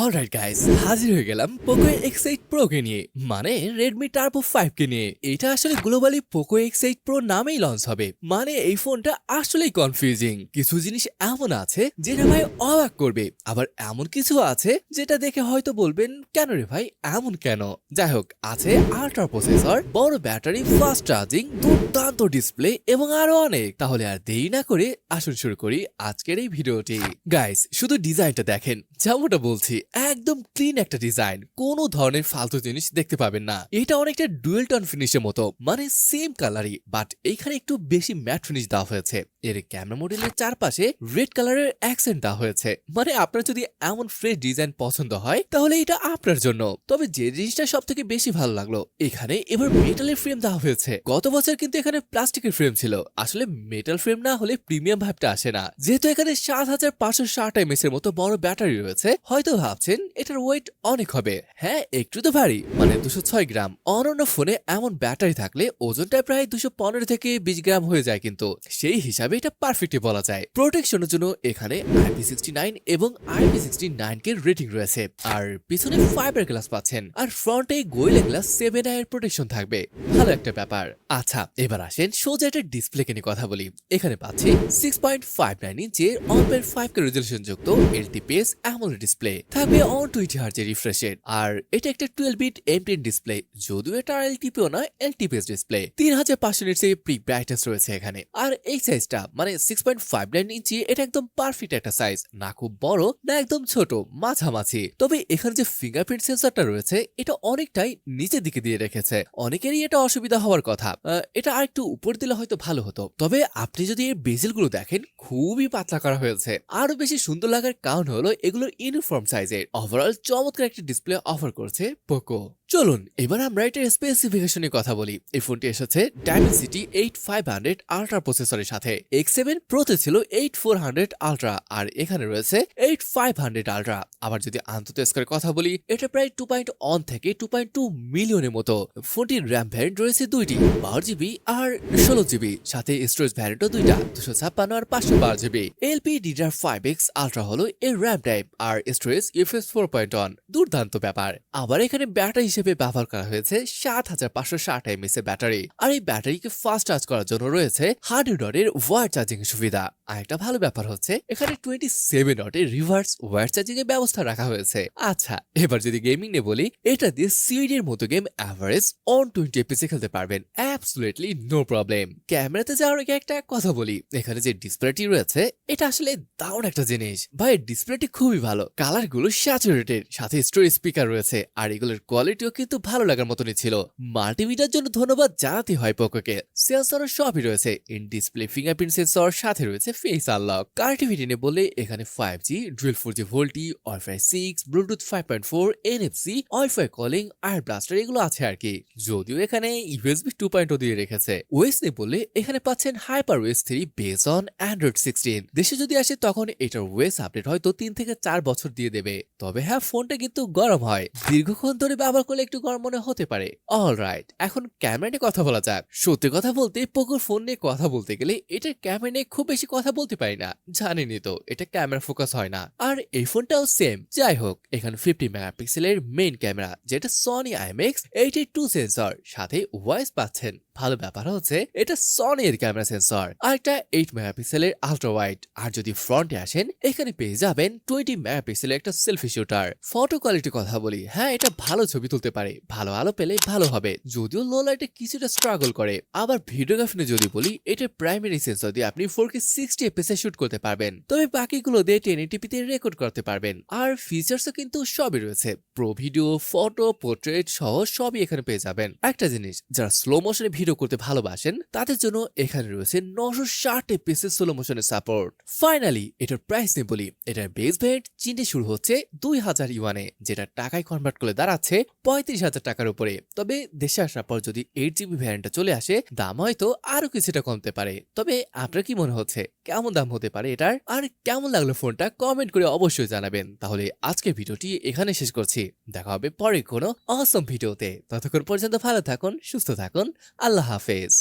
Alright guys, হাজির হয়ে গেলাম পোকো X8 Pro কে নিয়ে, মানে Redmi Turbo 5 কে নিয়ে। এটা আসলে গ্লোবালি পোকো X8 Pro নামেই লঞ্চ হবে। মানে এই ফোনটা আসলেই কনফিউজিং। কিছু জিনিস এমন আছে যেটা ভাই অবাক করবে, আবার এমন কিছু আছে যেটা দেখে হয়তো বলবেন কেন রে ভাই, এমন কেন। যাই হোক, আছে আল্ট্রা প্রসেসর, বড় ব্যাটারি, ফাস্ট চার্জিং, দুর্দান্ত ডিসপ্লে এবং আরো অনেক। তাহলে আর দেরি না করে আসুন শুরু করি আজকের এই ভিডিওটি। গাইস, শুধু ডিজাইনটা দেখেন, যেমনটা বলছি একদম ক্লিন একটা ডিজাইন, কোনো ধরনের ফালতু জিনিস দেখতে পাবেন না। এটা অনেকটা ডুয়েল টোন ফিনিশের মতো, মানে সেম কালারই, বাট এইখানে একটু বেশি ম্যাট ফিনিশ দেওয়া হয়েছে। এর ক্যামেরা মডেলের চারপাশে রেড কালারের অ্যাকসেন্ট দেওয়া হয়েছে। মানে আপনার যদি এমন ফ্রেশ ডিজাইন পছন্দ হয় তাহলে এটা আপনার জন্য। তবে যে জিনিসটা সব থেকে বেশি ভালো লাগলো, এখানে এবার মেটালের ফ্রেম দেওয়া হয়েছে। গত বছর কিন্তু এখানে প্লাস্টিকের ফ্রেম ছিল। আসলে মেটাল ফ্রেম না হলে প্রিমিয়াম ভাবটা আসে না। যেহেতু এখানে 7560 mAh এর মতো বড় ব্যাটারি রয়েছে, হয়তো ভাবছেন এটার ওয়েট অনেক হবে। হ্যাঁ, একটু তো ভারী, মানে 206 গ্রাম। অন্যান্য ফোনে এমন ব্যাটারি থাকলে ওজনটা প্রায় 215 থেকে 20 গ্রাম হয়ে যায়, কিন্তু সেই হিসাবে এটা পারফেক্টলি বলা যায়। প্রোটেকশনের জন্য এখানে IP69 এবং IP69 কে রেটিং রয়েছে, আর পিছনে ফাইবার গ্লাস পাচ্ছেন, আর ফ্রন্টে গোয়েলা গ্লাস 7i এর প্রোটেকশন থাকবে। ভালো একটা ব্যাপার। আচ্ছা, এবার আসেন সোজা একটা ডিসপ্লে কে নিয়ে কথা বলি। এখানে পাচ্ছি 6.59 ইঞ্চের 1.5K রেজলিউশন যুক্ত LTPS AMOLED ডিসপ্লে, থাকবে 120 Hz রিফ্রেশ রেট, আর এটা একটা 12-bit M10 ডিসপ্লে। যদিও এটা LTPO না, LTPS ডিসপ্লে। 3500 নিটস এর পিক ব্রাইটনেস রয়েছে এখানে। আর এই সাইজটা মানে 6.59 ইঞ্চি, এটা একদম পারফেক্ট একটা সাইজ, না খুব বড় না একদম ছোট, মাঝামাঝি। তবে এখানে যে ফিঙ্গারপ্রিন্ট সেন্সরটা রয়েছে এটা অনেকটাই নিচের দিকে দিয়ে রেখেছে। অনেকেরই এটা অসুবিধা হওয়ার কথা, এটা আরেকটু উপর দিলে হয়তো ভালো হতো। তবে আপনি যদি এর বেজেল গুলো দেখেন, খুবই পাতলা করা হয়েছে। আরো বেশি সুন্দর লাগার কারণ হলো এগুলোর ইউনিফর্ম সাইজের। ওভারঅল চমৎকার একটি ডিসপ্লে অফার করছে পোকো। চলুন এবার আমরা এটার স্পেসিফিকেশনের কথা বলি। এই ফোনটি এসেছে Dimensity 8500 আল্ট্রা প্রসেসরের সাথে। X7 Pro-তে ছিল 8400 আল্ট্রা, আর এখানে রয়েছে 8500 আল্ট্রা। আবার যদি আন্তর্জাতিক স্কোরের কথা বলি, এটা প্রায় 2.1 থেকে 2.2 মিলিয়নের মতো। ফোনটির র্যাম ভ্যারিয়েন্ট রয়েছে দুইটি, 12GB আর 16GB, সাথে স্টোরেজ ভ্যারিয়েন্টও দুইটা, 256 আর 512GB। LPDDR5X আল্ট্রা হলো এর র্যাম টাইপ, আর স্টোরেজ UFS 4.1। দুর্দান্ত ব্যাপার। আবার এখানে ব্যাটারি হিসেবে ব্যবহার করা হয়েছে 7560 mAh এর ব্যাটারি, আর এই ব্যাটারিকে ফাস্ট চার্জ করার জন্য রয়েছে 100 ওয়াটের ওয়্যার চার্জিং সুবিধা। আর একটা ভালো ব্যাপার হচ্ছে এখানে 27 ওয়াটের রিভার্স ওয়্যার চার্জিং এর ব্যবস্থা রাখা হয়েছে। আচ্ছা, এবার যদি গেমিং নিয়ে বলি, এটা দিয়ে সিডি এর মতো গেম এভারেজ 120 FPS খেলতে পারবেন, অ্যাবসলিউটলি নো প্রবলেম। ক্যামেরাতে যাওয়ার আগে একটা কথা বলি, এখানে যে ডিসপ্লেটি রয়েছে এটা আসলে দারুণ একটা জিনিস ভাই। ডিসপ্লেটি খুবই ভালো, কালার গুলো স্যাচুরেটেড, সাথে স্টোরেজ স্পিকার রয়েছে, আর এগুলোর কোয়ালিটিও কিন্তু ভালো লাগার মতনই ছিল। মাল্টিমিডিয়ার জন্য ধন্যবাদ জানাতে হয় পোকোকে। সেন্সরও সবই রয়েছে, ইন ডিসপ্লে ফিঙ্গারপ্রিন্ট সেন্সর, সাথে রয়েছে ফেস আনলক। কানেক্টিভিটি নিয়ে বললে এখানে 5G, dual 4G VoLTE, Wi-Fi 6, Bluetooth 5.4, NFC, Wi-Fi calling, আর ব্লাস্টার এগুলো আছে আর কি। যদিও এখানে USB 2.0 দিয়ে রেখেছে। ওএস নিয়ে বললে এখানে পাচ্ছেন HyperOS 3 বেস অন Android 16। দেশে যদি আসে তখন এটার ওএস আপডেট হয়তো 3 থেকে 4 বছর দিয়ে দেবে। তবে হ্যাঁ, ফোনটা কিন্তু গরম হয়, দীর্ঘক্ষণ ধরে ব্যবহার করলে একটু গরম মনে হতে পারে। অলরাইট, এখন ক্যামেরা নিয়ে কথা বলা যাক। সত্যি কথা বলতে পোকোর ফোন নিয়ে কথা বলতে গেলে এটার ক্যামেরা নিয়ে খুব বেশি কথা বলতে পারি না, জানেনই তো এটা ক্যামেরা ফোকাস হয় না। আর এই ফোনটাও সেম। যাই হোক, এখানে 50 মেগাপিক্সেলের মেইন ক্যামেরা, যেটা সনি IMX82 সেন্সর, সাথে ওয়াইস পাচ্ছেন। ভালো ব্যাপার হচ্ছে এটা সনি এর ক্যামেরা সেন্সর, আর একটা 8 মেগাপিক্সেলের আল্ট্রা ওয়াইড। আর যদি ফ্রন্টে আসেন, এখানে পেয়ে যাবেন 20 মেগাপিক্সেলের একটা সেলফি শুটার। ফটো কোয়ালিটির কথা বলি, হ্যাঁ এটা ভালো ছবি তুলতে পারে, ভালো আলো পেলে ভালো হবে, যদিও লো লাইটে কিছুটা স্ট্রাগল করে। আবার ভিডিওগ্রাফি নিয়ে যদি বলি, এটার প্রাইমারি সেন্সর দিয়ে আপনি 4K 60 FPS এ শুট করতে পারবেন, তবে বাকিগুলো দিয়ে 1080p তে রেকর্ড করতে পারবেন। আর ফিচার্সও কিন্তু সবই রয়েছে, প্রো ভিডিও, ফটো, পোর্ট্রেট সহ সবই এখানে পেয়ে যাবেন। একটা জিনিস, যারা স্লো মোশনে ভিডিও করতে ভালোবাসেন তাদের জন্য এখানে রয়েছে 960 FPS এর স্লো মোশনের সাপোর্ট। ফাইনালি এটার প্রাইস নিয়ে বলি, এটার বেস ভ্যারিয়েন্ট চীনে শুরু হচ্ছে 2000 ইউয়ানে, যেটা টাকায় কনভার্ট করলে দাঁড়াচ্ছে 35,000 টাকার উপরে। তবে দেশে আসার পর যদি 8GB ভ্যারিয়েন্টটা চলে আসে, দাম হয়তো আরো কিছুটা কমতে পারে। তবে আপনার কি মনে হচ্ছে কেমন দাম হতে পারে এটার, আর কেমন লাগলো ফোনটা কমেন্ট করে অবশ্যই জানাবেন। তাহলে আজকের ভিডিওটি এখানে শেষ করছি, দেখা হবে পরে কোনো অসম ভিডিওতে। ততক্ষণ পর্যন্ত ভালো থাকুন, সুস্থ থাকুন, আল্লাহ হাফেজ।